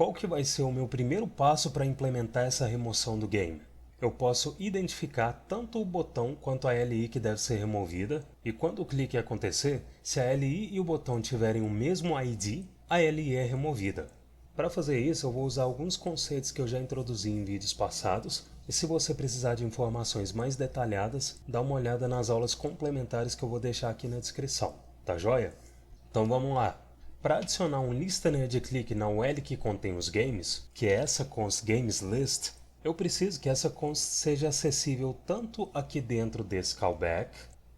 qual que vai ser o meu primeiro passo para implementar essa remoção do game? Eu posso identificar tanto o botão quanto a LI que deve ser removida, e quando o clique acontecer, se a LI e o botão tiverem o mesmo ID, a LI é removida. Para fazer isso, eu vou usar alguns conceitos que eu já introduzi em vídeos passados, e se você precisar de informações mais detalhadas, dá uma olhada nas aulas complementares que eu vou deixar aqui na descrição, tá joia? Então vamos lá! Para adicionar um listener de clique na UL que contém os games, que é essa const GamesList, eu preciso que essa const seja acessível tanto aqui dentro desse callback,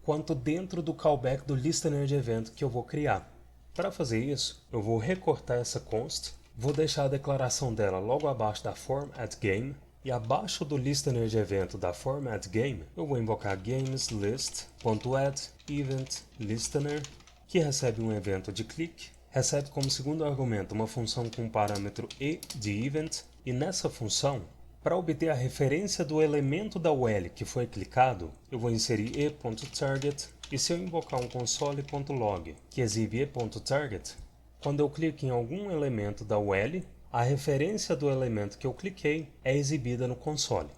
quanto dentro do callback do listener de evento que eu vou criar. Para fazer isso, eu vou recortar essa const, vou deixar a declaração dela logo abaixo da form@game, e abaixo do listener de evento da form@game, eu vou invocar GamesList.addEventListener, que recebe um evento de clique, recebe como segundo argumento uma função com o parâmetro e de event, e nessa função, para obter a referência do elemento da UL que foi clicado, eu vou inserir e.target, e se eu invocar um console.log que exibe e.target, quando eu clico em algum elemento da UL, a referência do elemento que eu cliquei é exibida no console.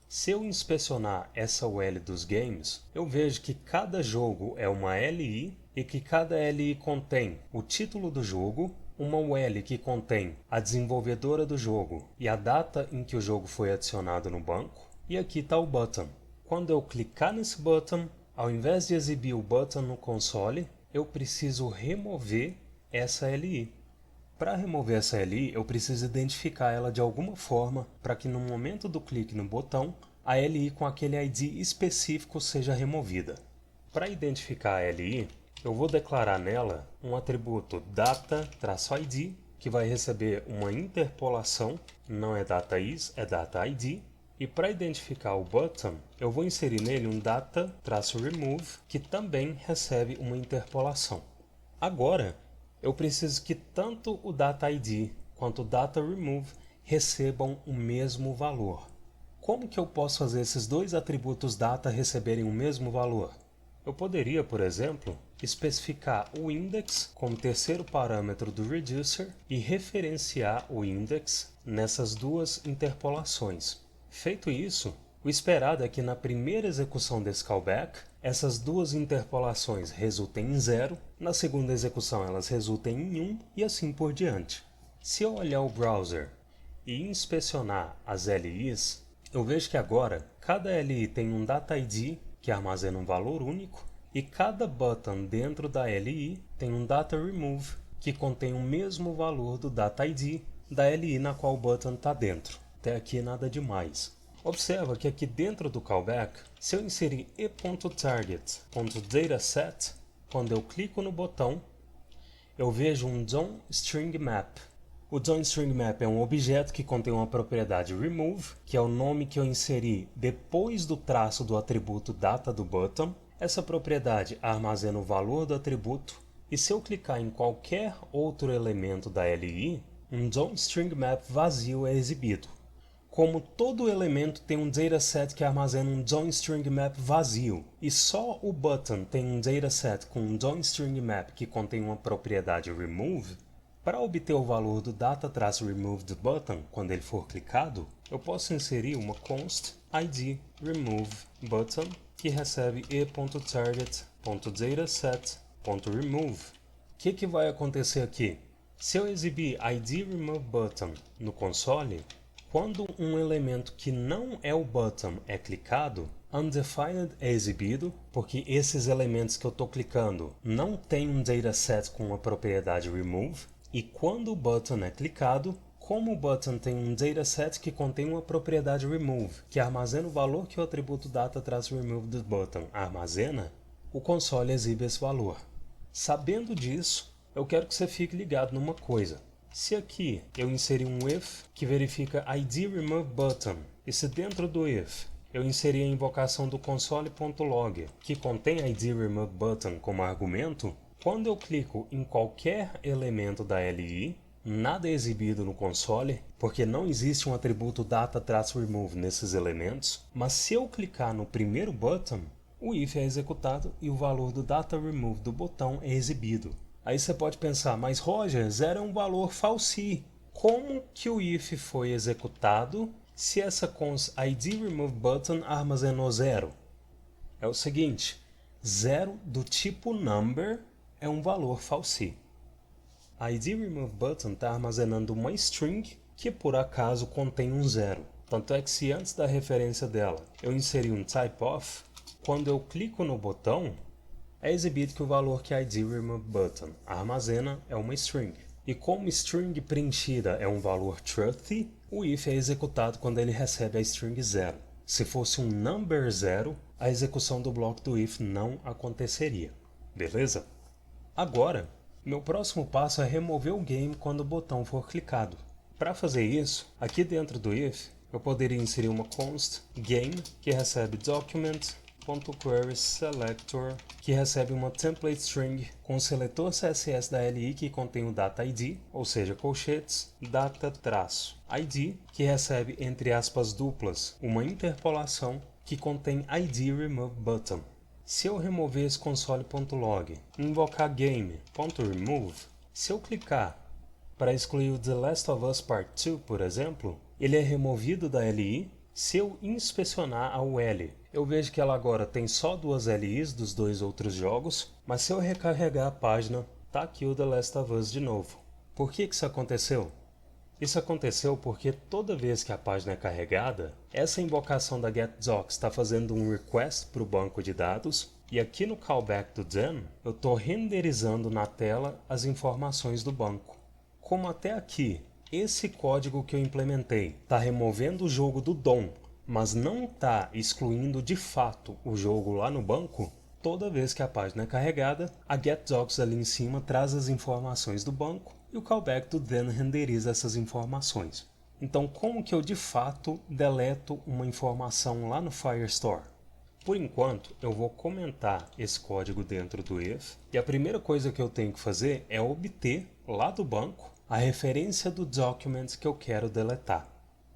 Se eu inspecionar essa UL dos games, eu vejo que cada jogo é uma LI e que cada LI contém o título do jogo, uma UL que contém a desenvolvedora do jogo e a data em que o jogo foi adicionado no banco, e aqui está o button. Quando eu clicar nesse button, ao invés de exibir o button no console, eu preciso remover essa LI. Para remover essa LI, eu preciso identificar ela de alguma forma para que no momento do clique no botão, a LI com aquele ID específico seja removida. Para identificar a LI, eu vou declarar nela um atributo data-id, que vai receber uma interpolação, não é data_is, é data_id. E para identificar o button, eu vou inserir nele um data-remove, que também recebe uma interpolação. Agora, eu preciso que tanto o data_id quanto o data_remove recebam o mesmo valor. Como que eu posso fazer esses dois atributos data receberem o mesmo valor? Eu poderia, por exemplo, especificar o index como terceiro parâmetro do reducer e referenciar o index nessas duas interpolações. Feito isso, o esperado é que na primeira execução desse callback, essas duas interpolações resultem em 0, na segunda execução elas resultem em 1 e assim por diante. Se eu olhar o browser e inspecionar as LIs, eu vejo que agora cada LI tem um data_id que armazena um valor único e cada button dentro da LI tem um data_remove que contém o mesmo valor do data_id da LI na qual o button está dentro. Até aqui nada demais. Observa que aqui dentro do callback, se eu inserir e.target.dataset, quando eu clico no botão, eu vejo um DOM_string_map. O DOM_string_map é um objeto que contém uma propriedade remove, que é o nome que eu inseri depois do traço do atributo data do button. Essa propriedade armazena o valor do atributo, e se eu clicar em qualquer outro elemento da LI, um DOM_string_map vazio é exibido. Como todo elemento tem um dataset que armazena um DOM_string_map vazio, e só o button tem um dataset com um DOM_string_map que contém uma propriedade remove, para obter o valor do data-remove do button quando ele for clicado, eu posso inserir uma const id remove button que recebe e.target.dataset.remove. O que vai acontecer aqui? Se eu exibir id remove button no console, quando um elemento que não é o button é clicado, undefined é exibido, porque esses elementos que eu estou clicando não têm um dataset com uma propriedade remove, e quando o button é clicado, como o button tem um dataset que contém uma propriedade remove, que armazena o valor que o atributo data-remove do button armazena, o console exibe esse valor. Sabendo disso, eu quero que você fique ligado numa coisa. Se aqui eu inserir um if que verifica id remove button, e se dentro do if eu inserir a invocação do console.log que contém id remove button como argumento, quando eu clico em qualquer elemento da LI, nada é exibido no console, porque não existe um atributo data-remove nesses elementos, mas se eu clicar no primeiro button, o if é executado e o valor do data-remove do botão é exibido. Aí você pode pensar, mas Roger, 0 é um valor falsi. como que o if foi executado se essa const id_remove_button armazenou 0? É o seguinte, 0 do tipo number é um valor falsi. A id_remove_button está armazenando uma string que por acaso contém um 0. Tanto é que se antes da referência dela eu inserir um typeof, quando eu clico no botão, é exibido que o valor que a id_remove_button armazena é uma string. E como string preenchida é um valor truthy, o if é executado quando ele recebe a string 0. Se fosse um number 0, a execução do bloco do if não aconteceria. Beleza? Agora, meu próximo passo é remover o game quando o botão for clicado. Para fazer isso, aqui dentro do if, eu poderia inserir uma const game que recebe document.querySelector, que recebe uma template string com o seletor CSS da LI que contém o data ID, ou seja, colchetes, data-id, que recebe entre aspas duplas uma interpolação que contém id_remove_button. Se eu remover esse console.log e invocar game.remove, se eu clicar para excluir o The Last of Us Part 2, por exemplo, ele é removido da LI. Se eu inspecionar a UL, eu vejo que ela agora tem só duas LIs dos dois outros jogos, mas se eu recarregar a página, tá aqui o The Last of Us de novo. Por que isso aconteceu? Isso aconteceu porque toda vez que a página é carregada, essa invocação da getDocs está fazendo um request para o banco de dados, e aqui no callback do then, eu estou renderizando na tela as informações do banco. Como até aqui, esse código que eu implementei está removendo o jogo do DOM, mas não está excluindo de fato o jogo lá no banco, toda vez que a página é carregada, a getDocs ali em cima traz as informações do banco e o callback do then renderiza essas informações. Então, como que eu de fato deleto uma informação lá no Firestore? Por enquanto, eu vou comentar esse código dentro do if, e a primeira coisa que eu tenho que fazer é obter lá do banco a referência do document que eu quero deletar.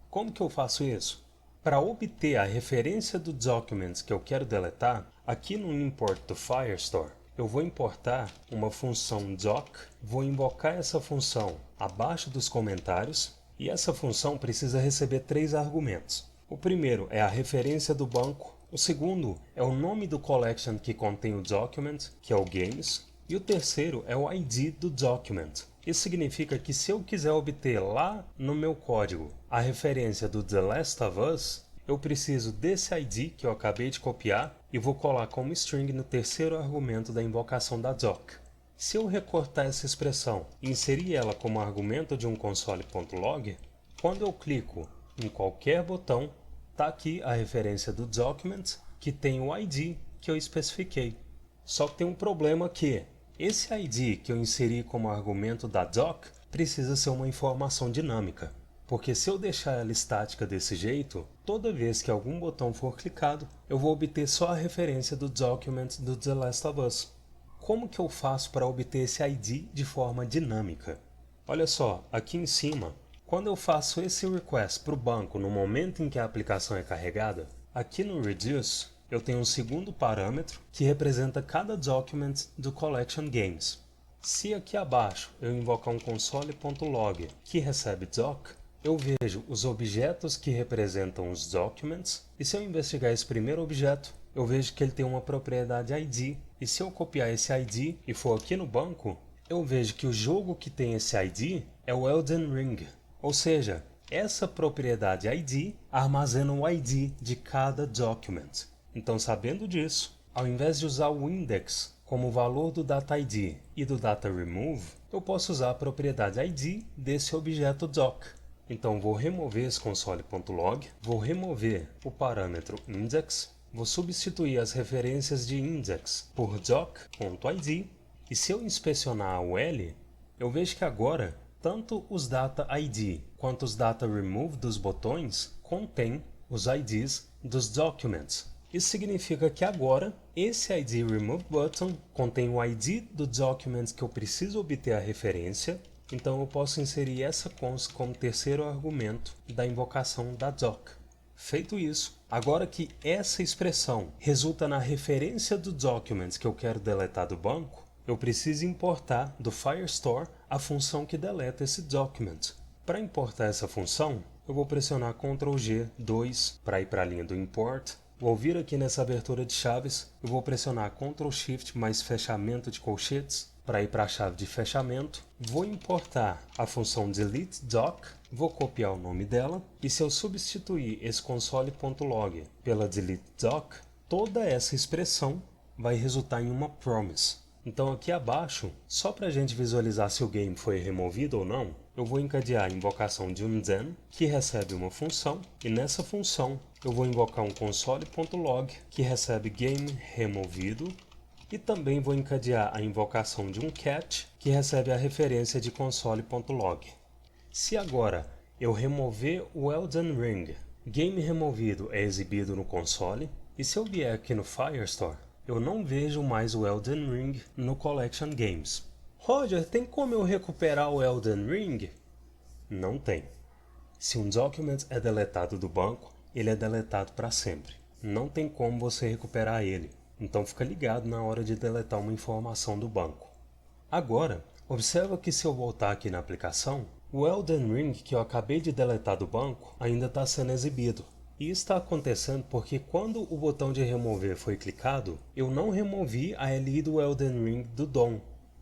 Como que eu faço isso? Para obter a referência do document que eu quero deletar, aqui no import do Firestore, eu vou importar uma função doc, vou invocar essa função abaixo dos comentários, e essa função precisa receber 3 argumentos. O primeiro é a referência do banco, o segundo é o nome do collection que contém o document, que é o games, e o terceiro é o ID do document. Isso significa que se eu quiser obter lá no meu código a referência do The Last of Us, eu preciso desse ID que eu acabei de copiar e vou colar como string no terceiro argumento da invocação da doc. Se eu recortar essa expressão e inserir ela como argumento de um console.log, quando eu clico em qualquer botão, está aqui a referência do document que tem o ID que eu especifiquei. Só que tem um problema que esse ID que eu inseri como argumento da doc precisa ser uma informação dinâmica. Porque se eu deixar ela estática desse jeito, toda vez que algum botão for clicado, eu vou obter só a referência do document do The Last of Us. Como que eu faço para obter esse ID de forma dinâmica? Olha só, aqui em cima, quando eu faço esse request para o banco no momento em que a aplicação é carregada, aqui no Reduce, eu tenho um segundo parâmetro que representa cada document do Collection Games. Se aqui abaixo eu invocar um console.log que recebe doc, eu vejo os objetos que representam os documents, e se eu investigar esse primeiro objeto, eu vejo que ele tem uma propriedade ID, e se eu copiar esse ID e for aqui no banco, eu vejo que o jogo que tem esse ID é o Elden Ring. Ou seja, essa propriedade ID armazena o ID de cada document. Então, sabendo disso, ao invés de usar o index como valor do data ID e do data remove, eu posso usar a propriedade ID desse objeto doc. Então, vou remover esse console.log, vou remover o parâmetro index, vou substituir as referências de index por doc.id, e se eu inspecionar a UL, eu vejo que agora tanto os data ID quanto os data remove dos botões contêm os IDs dos documents. Isso significa que agora esse ID remove button contém o ID do document que eu preciso obter a referência, então eu posso inserir essa const como terceiro argumento da invocação da doc. Feito isso, agora que essa expressão resulta na referência do document que eu quero deletar do banco, eu preciso importar do Firestore a função que deleta esse document. Para importar essa função, eu vou pressionar Ctrl G 2 para ir para a linha do Import. Vou vir aqui nessa abertura de chaves, eu vou pressionar Ctrl Shift mais fechamento de colchetes para ir para a chave de fechamento. Vou importar a função deleteDoc, vou copiar o nome dela, e se eu substituir esse console.log pela deleteDoc, toda essa expressão vai resultar em uma promise. Então aqui abaixo, só para a gente visualizar se o game foi removido ou não, eu vou encadear a invocação de um then, que recebe uma função, e nessa função eu vou invocar um console.log, que recebe game removido, e também vou encadear a invocação de um cat, que recebe a referência de console.log. Se agora eu remover o Elden Ring, game removido é exibido no console, e se eu vier aqui no Firestore, eu não vejo mais o Elden Ring no Collection Games. Roger, tem como eu recuperar o Elden Ring? Não tem. Se um document é deletado do banco, ele é deletado para sempre. Não tem como você recuperar ele. Então fica ligado na hora de deletar uma informação do banco. Agora, observa que se eu voltar aqui na aplicação, o Elden Ring que eu acabei de deletar do banco ainda está sendo exibido. E isso está acontecendo porque quando o botão de remover foi clicado, eu não removi a LI do Elden Ring do DOM.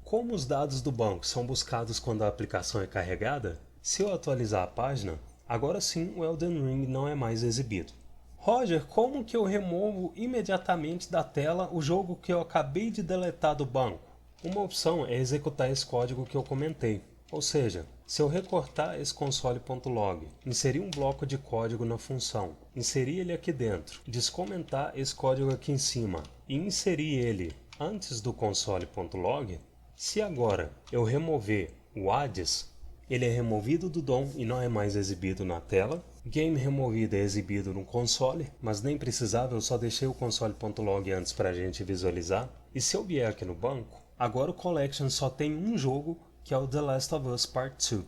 Como os dados do banco são buscados quando a aplicação é carregada, se eu atualizar a página, agora sim o Elden Ring não é mais exibido. Roger, como que eu removo imediatamente da tela o jogo que eu acabei de deletar do banco? Uma opção é executar esse código que eu comentei. Ou seja, se eu recortar esse console.log, inserir um bloco de código na função, inserir ele aqui dentro, descomentar esse código aqui em cima e inserir ele antes do console.log, se agora eu remover o Hades, ele é removido do DOM e não é mais exibido na tela. Game removido é exibido no console, mas nem precisava, eu só deixei o console.log antes para a gente visualizar. E se eu vier aqui no banco, agora o Collection só tem um jogo, que é o The Last of Us Part 2.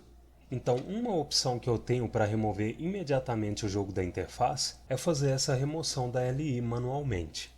Então uma opção que eu tenho para remover imediatamente o jogo da interface é fazer essa remoção da LI manualmente.